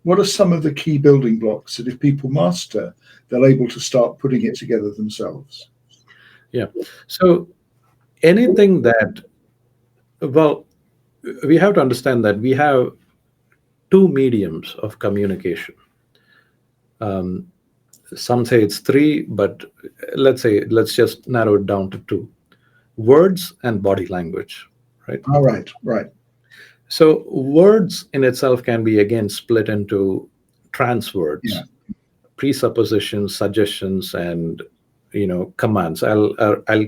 What are some of the key building blocks that if people master, they're able to start putting it together themselves? Yeah. So anything that, well, we have to understand that we have two mediums of communication. Um, some say it's three, but let's just narrow it down to two: words and body language, right? All right, right. So words in itself can be again split into trance Yeah, words, presuppositions, suggestions, and commands. I'll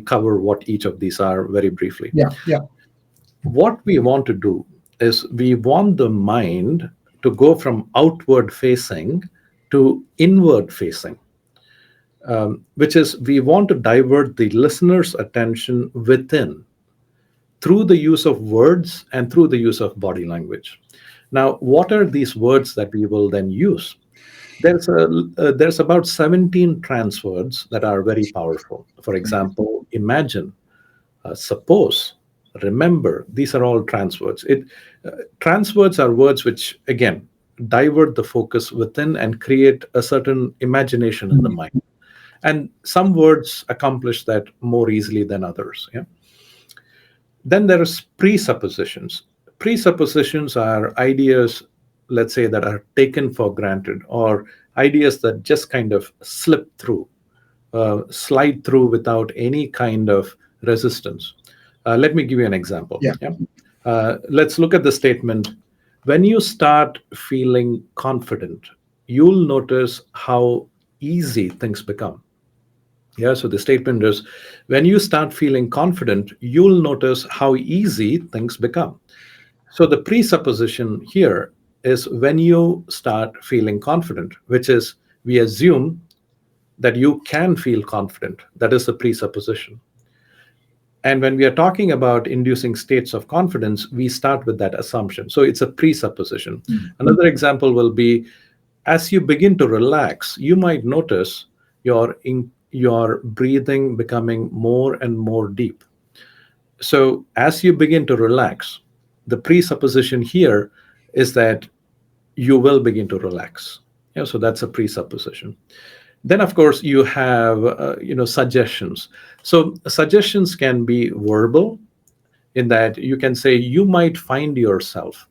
cover what each of these are very briefly. yeah, yeah. What we want to do is we want the mind to go from outward facing to inward facing, which is we want to divert the listener's attention within through the use of words and through the use of body language. Now, what are these words that we will then use? There's about 17 trance words that are very powerful. For example, imagine, suppose, remember. These are all trance words. Trance words are words which again divert the focus within and create a certain imagination in the Mm. mind. And some words accomplish that more easily than others. Yeah. Then there is presuppositions. Presuppositions are ideas, let's say, that are taken for granted, or ideas that just kind of slip through, slide through without any kind of resistance. Let me give you an example. Yeah. Yeah. Let's look at the statement. When you start feeling confident, you'll notice how easy things become. Yeah, so the statement is, when you start feeling confident, you'll notice how easy things become. So the presupposition here is when you start feeling confident, which is we assume that you can feel confident. That is the presupposition. And when we are talking about inducing states of confidence, we start with that assumption. So it's a presupposition. Mm. Another example will be, as you begin to relax, you might notice your breathing becoming more and more deep. So as you begin to relax, the presupposition here is that you will begin to relax. Yeah, so that's a presupposition. Then of course you have suggestions. So suggestions can be verbal, in that you can say you might find yourself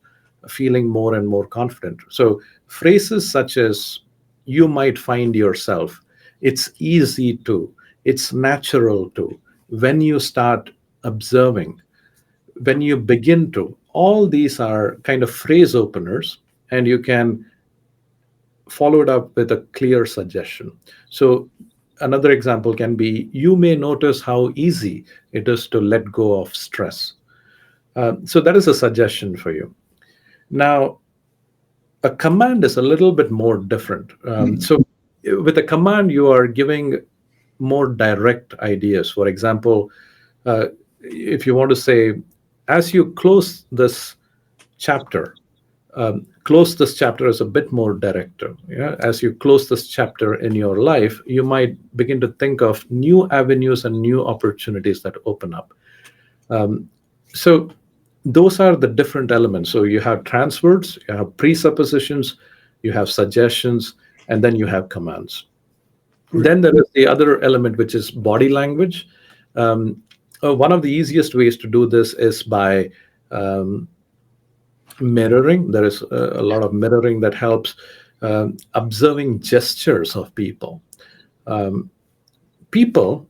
feeling more and more confident. So phrases such as you might find yourself, it's easy to, it's natural to, when you start observing, when you begin to, all these are kind of phrase openers, and you can follow it up with a clear suggestion. So another example can be, you may notice how easy it is to let go of stress. So that is a suggestion for you. Now, a command is a little bit more different. Mm. So with a command, you are giving more direct ideas. For example, if you want to say, as you close this chapter is a bit more direct. Yeah? As you close this chapter in your life, you might begin to think of new avenues and new opportunities that open up. So those are the different elements. So you have transwords, you have presuppositions, you have suggestions, and then you have commands. Great. Then there is the other element, which is body language. Um, One of the easiest ways to do this is by um, mirroring. There is a lot of mirroring that helps, observing gestures of people. Um, People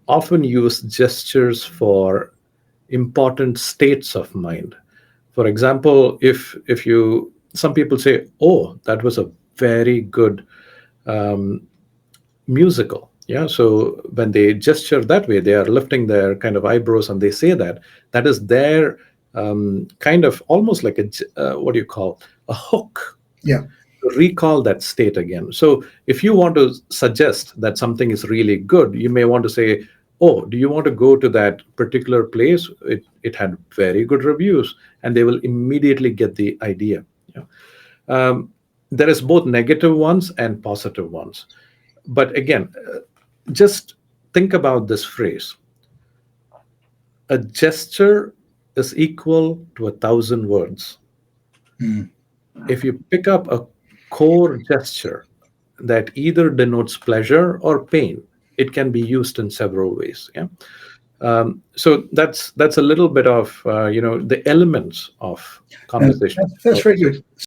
often use gestures for important states of mind. For example, if you some people say, "Oh, that was a very good um, musical." Yeah, so when they gesture that way, they are lifting their kind of eyebrows and they say that, that is their kind of almost like what do you call, a hook, Yeah. to recall that state again. So if you want to suggest that something is really good, you may want to say, "Oh, do you want to go to that particular place? It had very good reviews," and they will immediately get the idea. Yeah. Um, there is both negative ones and positive ones. But again, just think about this phrase: a gesture is equal to 1,000 words. Mm. if you pick up a core gesture that either denotes pleasure or pain, it can be used in several ways. Yeah. So that's a little bit of the elements of Now, conversational that's very hypnosis. good.